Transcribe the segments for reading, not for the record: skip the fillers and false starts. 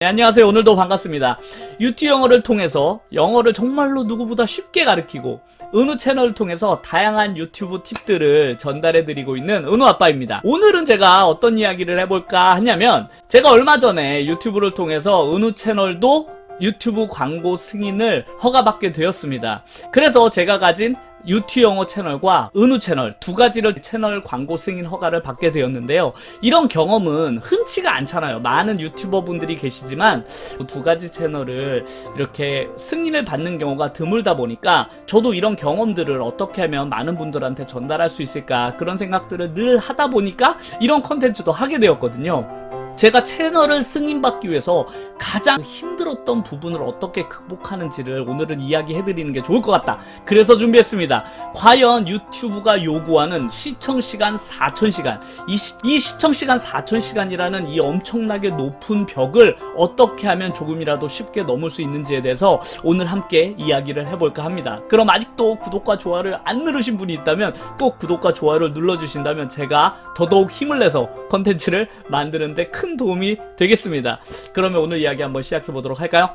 네, 안녕하세요. 오늘도 반갑습니다. 유튜브 영어를 통해서 영어를 정말로 누구보다 쉽게 가르치고 은우 채널을 통해서 다양한 유튜브 팁들을 전달해드리고 있는 은우 아빠입니다. 오늘은 제가 어떤 이야기를 해볼까 하냐면 제가 얼마 전에 유튜브를 통해서 은우 채널도 유튜브 광고 승인을 허가받게 되었습니다. 그래서 제가 가진 유튜브 영어 채널과 은우 채널 두 가지를 채널 광고 승인 허가를 받게 되었는데요. 이런 경험은 흔치가 않잖아요. 많은 유튜버 분들이 계시지만 두 가지 채널을 이렇게 승인을 받는 경우가 드물다 보니까 저도 이런 경험들을 어떻게 하면 많은 분들한테 전달할 수 있을까 그런 생각들을 늘 하다 보니까 이런 컨텐츠도 하게 되었거든요. 제가 채널을 승인받기 위해서 가장 힘들었던 부분을 어떻게 극복하는지를 오늘은 이야기해드리는 게 좋을 것 같다. 그래서 준비했습니다. 과연 유튜브가 요구하는 시청시간 4,000시간, 이 시청시간 4,000시간이라는 이 엄청나게 높은 벽을 어떻게 하면 조금이라도 쉽게 넘을 수 있는지에 대해서 오늘 함께 이야기를 해볼까 합니다. 그럼 아직도 구독과 좋아요를 안 누르신 분이 있다면 꼭 구독과 좋아요를 눌러주신다면 제가 더더욱 힘을 내서 컨텐츠를 만드는데 큰 도움이 되겠습니다. 그러면 오늘 이야기 한번 시작해 보도록 할까요?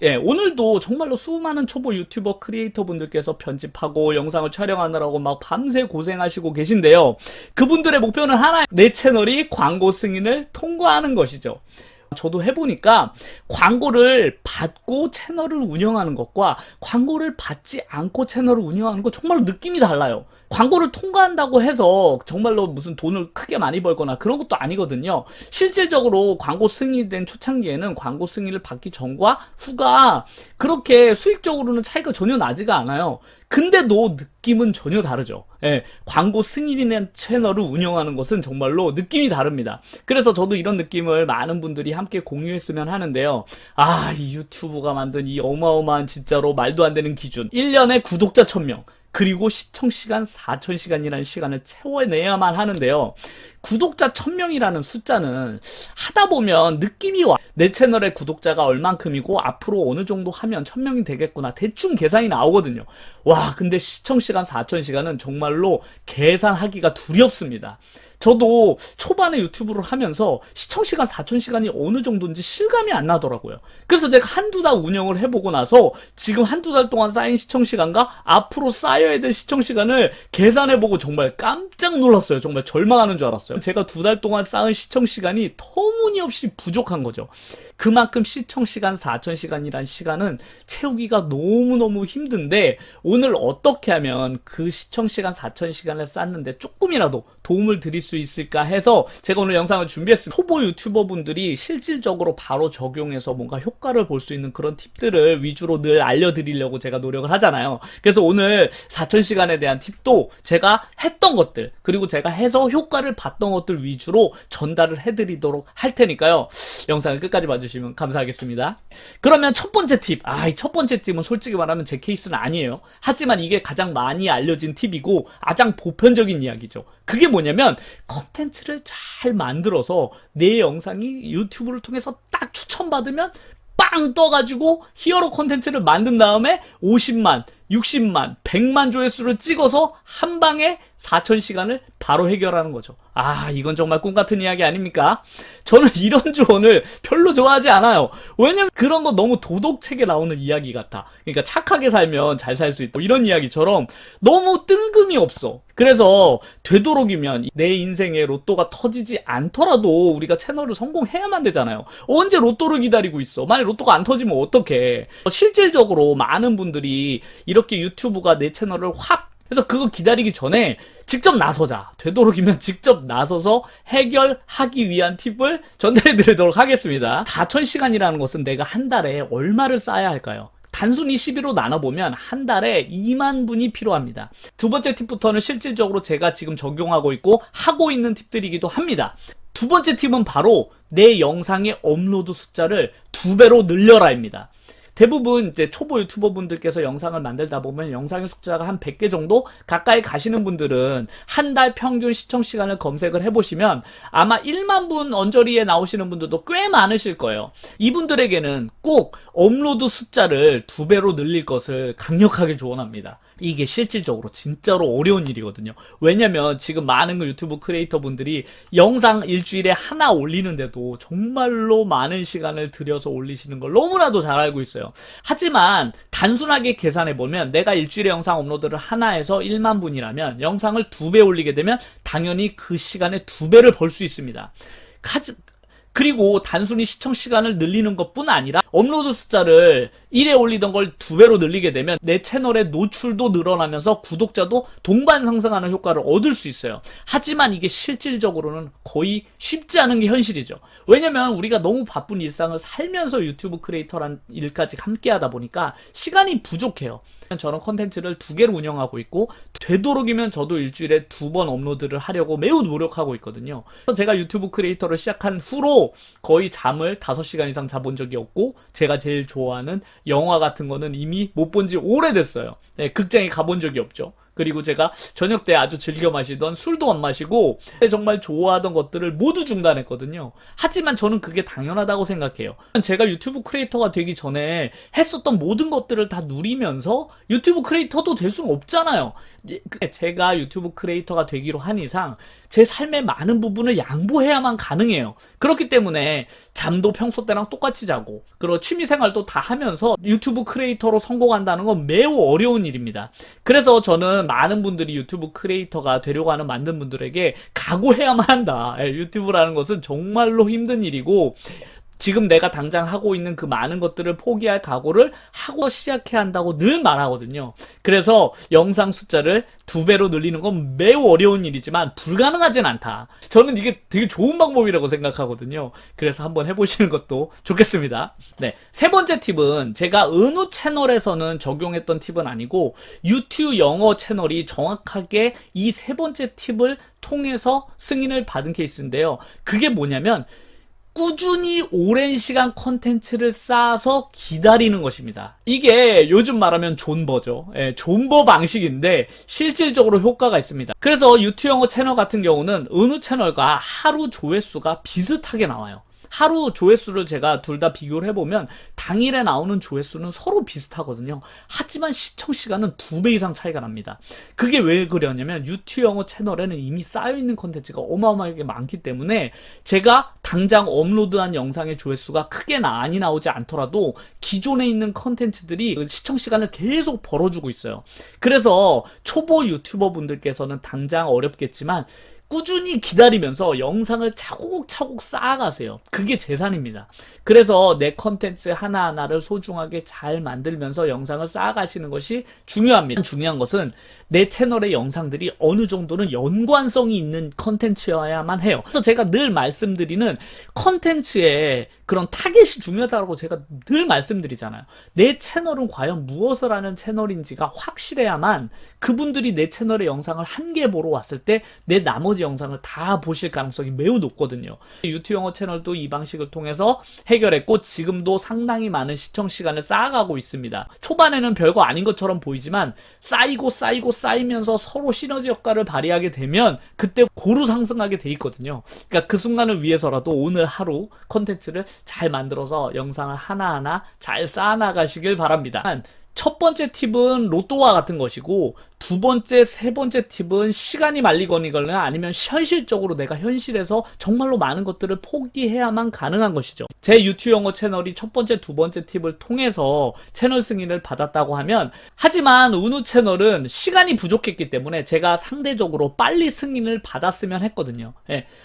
네. 오늘도 정말로 수많은 초보 유튜버 크리에이터 분들께서 편집하고 영상을 촬영하느라고 막 밤새 고생하시고 계신데요. 그분들의 목표는 하나예요. 내 채널이 광고 승인을 통과하는 것이죠. 저도 해보니까 광고를 받고 채널을 운영하는 것과 광고를 받지 않고 채널을 운영하는 거 정말로 느낌이 달라요. 광고를 통과한다고 해서 정말로 무슨 돈을 크게 많이 벌거나 그런 것도 아니거든요. 실질적으로 광고 승인된 초창기에는 광고 승인을 받기 전과 후가 그렇게 수익적으로는 차이가 전혀 나지가 않아요. 근데도 느낌은 전혀 다르죠. 예, 광고 승인된 채널을 운영하는 것은 정말로 느낌이 다릅니다. 그래서 저도 이런 느낌을 많은 분들이 함께 공유했으면 하는데요. 이 유튜브가 만든 이 어마어마한 진짜로 말도 안 되는 기준. 1년에 구독자 1000명. 그리고 시청시간 4,000시간이라는 시간을 채워내야만 하는데요. 구독자 1000명이라는 숫자는 하다 보면 느낌이 와. 내 채널의 구독자가 얼만큼이고 앞으로 어느 정도 하면 1000명이 되겠구나. 대충 계산이 나오거든요. 와, 근데 시청시간 4,000시간은 정말로 계산하기가 두렵습니다. 저도 초반에 유튜브를 하면서 시청시간 4,000시간이 어느 정도인지 실감이 안 나더라고요. 그래서 제가 한두 달 운영을 해보고 나서 지금 한두 달 동안 쌓인 시청시간과 앞으로 쌓여야 될 시청시간을 계산해보고 정말 깜짝 놀랐어요. 정말 절망하는 줄 알았어요. 제가 두 달 동안 쌓은 시청시간이 터무니없이 부족한 거죠. 그만큼 시청시간 4,000시간이란 시간은 채우기가 너무너무 힘든데 오늘 어떻게 하면 그 시청시간 4,000시간을 쌓는데 조금이라도 도움을 드릴 수 있을까 해서 제가 오늘 영상을 준비했습니다. 초보 유튜버 분들이 실질적으로 바로 적용해서 뭔가 효과를 볼 수 있는 그런 팁들을 위주로 늘 알려드리려고 제가 노력을 하잖아요. 그래서 오늘 4,000시간에 대한 팁도 제가 했던 것들 그리고 제가 해서 효과를 봤던 것들 위주로 전달을 해드리도록 할 테니까요. 영상을 끝까지 봐주시면 감사하겠습니다. 그러면 첫 번째 팁. 이 첫 번째 팁은 솔직히 말하면 제 케이스는 아니에요. 하지만 이게 가장 많이 알려진 팁이고 가장 보편적인 이야기죠. 그게 뭐냐면 컨텐츠를 잘 만들어서 내 영상이 유튜브를 통해서 딱 추천받으면 빵 떠가지고 히어로 컨텐츠를 만든 다음에 50만, 60만, 100만 조회수를 찍어서 한 방에 4,000시간을 바로 해결하는 거죠. 이건 정말 꿈같은 이야기 아닙니까? 저는 이런 조언을 별로 좋아하지 않아요. 왜냐면 그런 거 너무 도덕책에 나오는 이야기 같아. 그러니까 착하게 살면 잘 살 수 있다. 이런 이야기처럼 너무 뜬금이 없어. 그래서 되도록이면 내 인생에 로또가 터지지 않더라도 우리가 채널을 성공해야만 되잖아요. 언제 로또를 기다리고 있어? 만약 로또가 안 터지면 어떡해? 실질적으로 많은 분들이 이렇게 유튜브가 내 채널을 그래서 그거 기다리기 전에 직접 나서자. 되도록이면 직접 나서서 해결하기 위한 팁을 전달해 드리도록 하겠습니다. 4,000시간이라는 것은 내가 한 달에 얼마를 쌓아야 할까요? 단순히 12로 나눠보면 한 달에 2만 분이 필요합니다. 두 번째 팁부터는 실질적으로 제가 지금 적용하고 있고 하고 있는 팁들이기도 합니다. 두 번째 팁은 바로 내 영상의 업로드 숫자를 2배로 늘려라입니다. 대부분 이제 초보 유튜버 분들께서 영상을 만들다 보면 영상의 숫자가 한 100개 정도 가까이 가시는 분들은 한 달 평균 시청 시간을 검색을 해보시면 아마 1만 분 언저리에 나오시는 분들도 꽤 많으실 거예요. 이분들에게는 꼭 업로드 숫자를 2배로 늘릴 것을 강력하게 조언합니다. 이게 실질적으로 진짜로 어려운 일이거든요. 왜냐면 지금 많은 유튜브 크리에이터 분들이 영상 일주일에 하나 올리는데도 정말로 많은 시간을 들여서 올리시는 걸 너무나도 잘 알고 있어요. 하지만 단순하게 계산해보면 내가 일주일에 영상 업로드를 하나에서 1만 분이라면 영상을 2배 올리게 되면 당연히 그 시간에 2배를 벌 수 있습니다. 그리고 단순히 시청 시간을 늘리는 것뿐 아니라 업로드 숫자를 1회 올리던 걸 2배로 늘리게 되면 내 채널의 노출도 늘어나면서 구독자도 동반 상승하는 효과를 얻을 수 있어요. 하지만 이게 실질적으로는 거의 쉽지 않은 게 현실이죠. 왜냐면 우리가 너무 바쁜 일상을 살면서 유튜브 크리에이터란 일까지 함께 하다 보니까 시간이 부족해요. 저는 컨텐츠를 2개를 운영하고 있고 되도록이면 저도 일주일에 2번 업로드를 하려고 매우 노력하고 있거든요. 제가 유튜브 크리에이터를 시작한 후로 거의 잠을 5시간 이상 자본 적이 없고 제가 제일 좋아하는 영화 같은 거는 이미 못 본 지 오래됐어요. 네, 극장에 가본 적이 없죠. 그리고 제가 저녁 때 아주 즐겨 마시던 술도 안 마시고 정말 좋아하던 것들을 모두 중단했거든요. 하지만 저는 그게 당연하다고 생각해요. 제가 유튜브 크리에이터가 되기 전에 했었던 모든 것들을 다 누리면서 유튜브 크리에이터도 될 수는 없잖아요. 제가 유튜브 크리에이터가 되기로 한 이상 제 삶의 많은 부분을 양보해야만 가능해요. 그렇기 때문에 잠도 평소 때랑 똑같이 자고 그리고 취미생활도 다 하면서 유튜브 크리에이터로 성공한다는 건 매우 어려운 일입니다. 그래서 저는 많은 분들이 유튜브 크리에이터가 되려고 하는 많은 분들에게 각오해야만 한다. 유튜브라는 것은 정말로 힘든 일이고 지금 내가 당장 하고 있는 그 많은 것들을 포기할 각오를 하고 시작해야 한다고 늘 말하거든요. 그래서 영상 숫자를 2배로 늘리는 건 매우 어려운 일이지만 불가능하진 않다. 저는 이게 되게 좋은 방법이라고 생각하거든요. 그래서 한번 해보시는 것도 좋겠습니다. 네, 세 번째 팁은 제가 은우 채널에서는 적용했던 팁은 아니고 유튜브 영어 채널이 정확하게 이 세 번째 팁을 통해서 승인을 받은 케이스인데요. 그게 뭐냐면 꾸준히 오랜 시간 컨텐츠를 쌓아서 기다리는 것입니다. 이게 요즘 말하면 존버죠. 존버 방식인데 실질적으로 효과가 있습니다. 그래서 유튜브 영어 채널 같은 경우는 은우 채널과 하루 조회수가 비슷하게 나와요. 하루 조회수를 제가 둘 다 비교를 해보면 당일에 나오는 조회수는 서로 비슷하거든요. 하지만 시청 시간은 2배 이상 차이가 납니다. 그게 왜 그러냐면 유튜브 영어 채널에는 이미 쌓여있는 컨텐츠가 어마어마하게 많기 때문에 제가 당장 업로드한 영상의 조회수가 크게 많이 나오지 않더라도 기존에 있는 컨텐츠들이 시청 시간을 계속 벌어주고 있어요. 그래서 초보 유튜버 분들께서는 당장 어렵겠지만 꾸준히 기다리면서 영상을 차곡차곡 쌓아가세요. 그게 재산입니다. 그래서 내 컨텐츠 하나하나를 소중하게 잘 만들면서 영상을 쌓아가시는 것이 중요합니다. 중요한 것은 내 채널의 영상들이 어느 정도는 연관성이 있는 컨텐츠여야만 해요. 그래서 제가 늘 말씀드리는 컨텐츠의 그런 타겟이 중요하다고 제가 늘 말씀드리잖아요. 내 채널은 과연 무엇을 하는 채널인지가 확실해야만 그분들이 내 채널의 영상을 한 개 보러 왔을 때 내 나머지 영상을 다 보실 가능성이 매우 높거든요. 유튜브 영어 채널도 이 방식을 통해서 해결했고 지금도 상당히 많은 시청 시간을 쌓아가고 있습니다. 초반에는 별거 아닌 것처럼 보이지만 쌓이면서 서로 시너지 효과를 발휘하게 되면 그때 고루 상승하게 돼 있거든요. 그러니까 그 순간을 위해서라도 오늘 하루 컨텐츠를 잘 만들어서 영상을 하나하나 잘 쌓아나가시길 바랍니다. 첫 번째 팁은 로또와 같은 것이고 두 번째, 세 번째 팁은 시간이 말리거나 아니면 현실적으로 내가 현실에서 정말로 많은 것들을 포기해야만 가능한 것이죠. 제 유튜브 영어 채널이 첫 번째, 두 번째 팁을 통해서 채널 승인을 받았다고 하면 하지만 은우 채널은 시간이 부족했기 때문에 제가 상대적으로 빨리 승인을 받았으면 했거든요.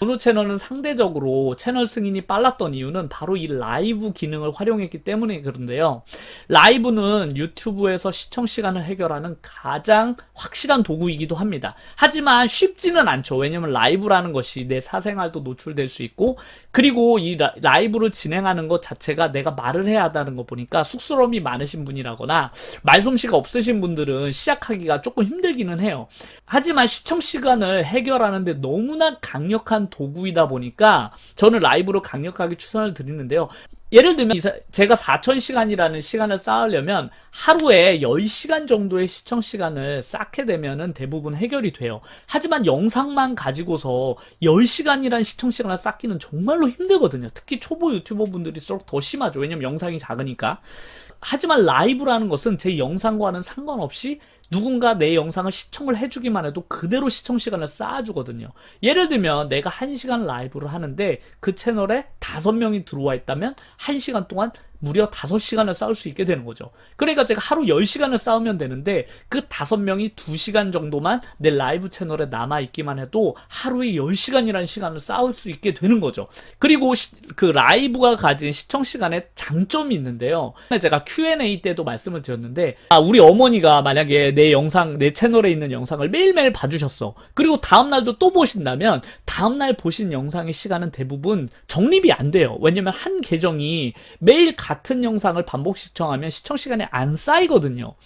은우 채널은 상대적으로 채널 승인이 빨랐던 이유는 바로 이 라이브 기능을 활용했기 때문에 그런데요. 라이브는 유튜브에서 시청 시간을 해결하는 가장 확실한 도구이기도 합니다. 하지만 쉽지는 않죠. 왜냐면 라이브라는 것이 내 사생활도 노출될 수 있고 그리고 이 라이브를 진행하는 것 자체가 내가 말을 해야 한다는 거 보니까 쑥스러움이 많으신 분이라거나 말솜씨가 없으신 분들은 시작하기가 조금 힘들기는 해요. 하지만 시청 시간을 해결하는데 너무나 강력한 도구이다 보니까 저는 라이브로 강력하게 추천을 드리는데요. 예를 들면 제가 4000시간이라는 시간을 쌓으려면 하루에 10시간 정도의 시청 시간을 쌓게 되면은 대부분 해결이 돼요. 하지만 영상만 가지고서 10시간이라는 시청 시간을 쌓기는 정말로 힘들거든요. 특히 초보 유튜버 분들일수록 더 심하죠. 왜냐면 영상이 작으니까. 하지만 라이브라는 것은 제 영상과는 상관없이 누군가 내 영상을 시청을 해주기만 해도 그대로 시청 시간을 쌓아주거든요. 예를 들면 내가 1시간 라이브를 하는데 그 채널에 5명이 들어와 있다면 1시간 동안 무려 5시간을 쌓을 수 있게 되는 거죠. 그러니까 제가 하루 10시간을 쌓으면 되는데 그 5명이 2시간 정도만 내 라이브 채널에 남아있기만 해도 하루에 10시간이라는 시간을 쌓을 수 있게 되는 거죠. 그리고 그 라이브가 가진 시청 시간에 장점이 있는데요. 제가 Q&A 때도 말씀을 드렸는데 우리 어머니가 만약에 내 채널에 있는 영상을 매일매일 봐주셨어. 그리고 다음날도 또 보신다면 다음날 보신 영상의 시간은 대부분 정립이 안 돼요. 왜냐면 한 계정이 매일 같은 영상을 반복 시청하면 시청 시간이 안 쌓이거든요.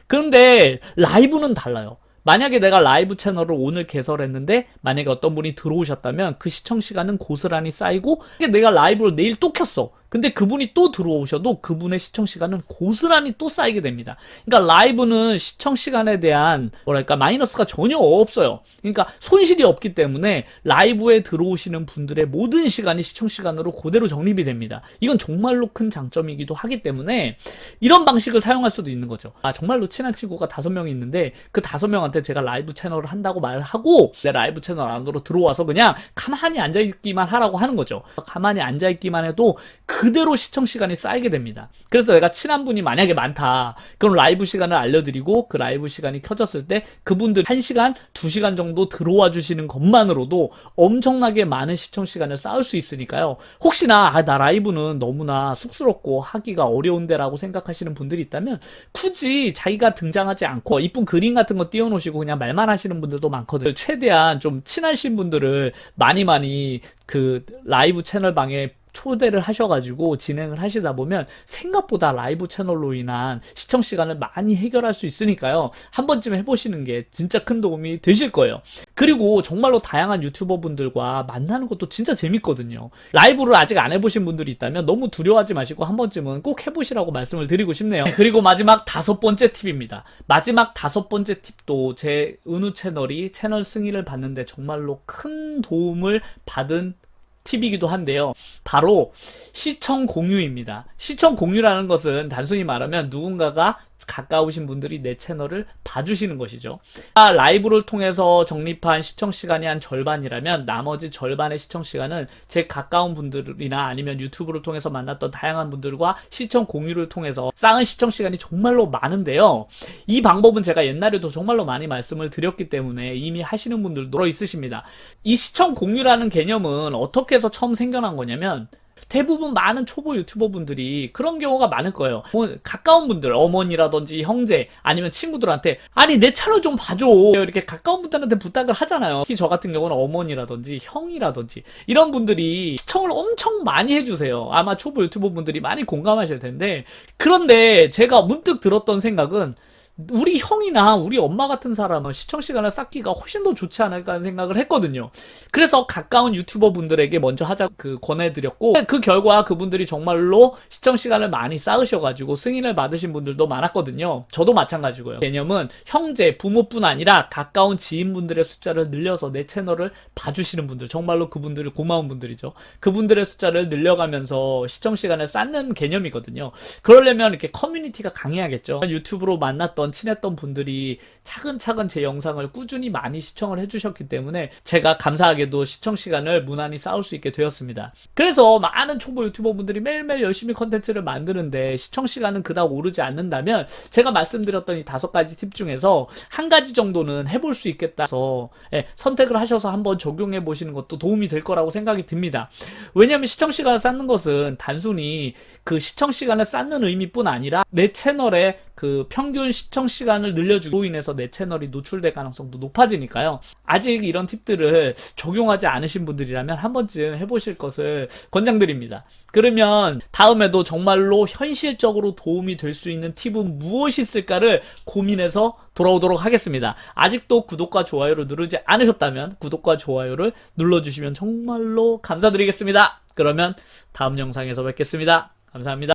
그런데 라이브는 달라요. 만약에 내가 라이브 채널을 오늘 개설했는데 만약에 어떤 분이 들어오셨다면 그 시청 시간은 고스란히 쌓이고 내가 라이브를 내일 또 켰어. 근데 그분이 또 들어오셔도 그분의 시청 시간은 고스란히 또 쌓이게 됩니다. 그러니까 라이브는 시청 시간에 대한 마이너스가 전혀 없어요. 그러니까 손실이 없기 때문에 라이브에 들어오시는 분들의 모든 시간이 시청 시간으로 그대로 정립이 됩니다. 이건 정말로 큰 장점이기도 하기 때문에 이런 방식을 사용할 수도 있는 거죠. 정말로 친한 친구가 5명이 있는데 그 5명한테 제가 라이브 채널을 한다고 말하고 내 라이브 채널 안으로 들어와서 그냥 가만히 앉아있기만 하라고 하는 거죠. 가만히 앉아있기만 해도 그대로 시청 시간이 쌓이게 됩니다. 그래서 내가 친한 분이 만약에 많다. 그럼 라이브 시간을 알려드리고 그 라이브 시간이 켜졌을 때 그분들 1시간, 2시간 정도 들어와 주시는 것만으로도 엄청나게 많은 시청 시간을 쌓을 수 있으니까요. 혹시나 나 라이브는 너무나 쑥스럽고 하기가 어려운데 라고 생각하시는 분들이 있다면 굳이 자기가 등장하지 않고 이쁜 그림 같은 거 띄워놓으시고 그냥 말만 하시는 분들도 많거든요. 최대한 좀 친하신 분들을 많이 그 라이브 채널 방에 초대를 하셔가지고 진행을 하시다 보면 생각보다 라이브 채널로 인한 시청 시간을 많이 해결할 수 있으니까요. 한 번쯤 해보시는 게 진짜 큰 도움이 되실 거예요. 그리고 정말로 다양한 유튜버 분들과 만나는 것도 진짜 재밌거든요. 라이브를 아직 안 해보신 분들이 있다면 너무 두려워하지 마시고 한 번쯤은 꼭 해보시라고 말씀을 드리고 싶네요. 그리고 마지막 5번째 팁입니다. 마지막 5번째 팁도 제 은우 채널이 채널 승인을 받는데 정말로 큰 도움을 받은 팁이기도 한데요. 바로 시청 공유입니다. 시청 공유라는 것은 단순히 말하면 누군가가 가까우신 분들이 내 채널을 봐주시는 것이죠. 라이브를 통해서 적립한 시청 시간이 한 절반이라면 나머지 절반의 시청 시간은 제 가까운 분들이나 아니면 유튜브를 통해서 만났던 다양한 분들과 시청 공유를 통해서 쌓은 시청 시간이 정말로 많은데요. 이 방법은 제가 옛날에도 정말로 많이 말씀을 드렸기 때문에 이미 하시는 분들도 있으십니다. 이 시청 공유라는 개념은 어떻게 해서 처음 생겨난 거냐면 대부분 많은 초보 유튜버 분들이 그런 경우가 많을 거예요. 가까운 분들, 어머니라든지 형제 아니면 친구들한테 아니 내 채널 좀 봐줘 이렇게 가까운 분들한테 부탁을 하잖아요. 특히 저 같은 경우는 어머니라든지 형이라든지 이런 분들이 시청을 엄청 많이 해주세요. 아마 초보 유튜버 분들이 많이 공감하실 텐데 그런데 제가 문득 들었던 생각은 우리 형이나 우리 엄마 같은 사람은 시청 시간을 쌓기가 훨씬 더 좋지 않을까 하는 생각을 했거든요. 그래서 가까운 유튜버 분들에게 먼저 권해드렸고 그 결과 그분들이 정말로 시청 시간을 많이 쌓으셔가지고 승인을 받으신 분들도 많았거든요. 저도 마찬가지고요. 개념은 형제, 부모뿐 아니라 가까운 지인분들의 숫자를 늘려서 내 채널을 봐주시는 분들, 정말로 그분들이 고마운 분들이죠. 그분들의 숫자를 늘려가면서 시청 시간을 쌓는 개념이거든요. 그러려면 이렇게 커뮤니티가 강해야겠죠. 유튜브로 만났던 친했던 분들이 차근차근 제 영상을 꾸준히 많이 시청을 해주셨기 때문에 제가 감사하게도 시청 시간을 무난히 쌓을 수 있게 되었습니다. 그래서 많은 초보 유튜버 분들이 매일매일 열심히 컨텐츠를 만드는데 시청 시간은 그닥 오르지 않는다면 제가 말씀드렸던 이 5가지 팁 중에서 한 가지 정도는 해볼 수 있겠다 해서 선택을 하셔서 한번 적용해 보시는 것도 도움이 될 거라고 생각이 듭니다. 왜냐하면 시청 시간을 쌓는 것은 단순히 그 시청 시간을 쌓는 의미뿐 아니라 내 채널에 그 평균 시청 시간을 늘려주고 인해서 내 채널이 노출될 가능성도 높아지니까요. 아직 이런 팁들을 적용하지 않으신 분들이라면 한 번쯤 해보실 것을 권장드립니다. 그러면 다음에도 정말로 현실적으로 도움이 될 수 있는 팁은 무엇이 있을까를 고민해서 돌아오도록 하겠습니다. 아직도 구독과 좋아요를 누르지 않으셨다면 구독과 좋아요를 눌러주시면 정말로 감사드리겠습니다. 그러면 다음 영상에서 뵙겠습니다. 감사합니다.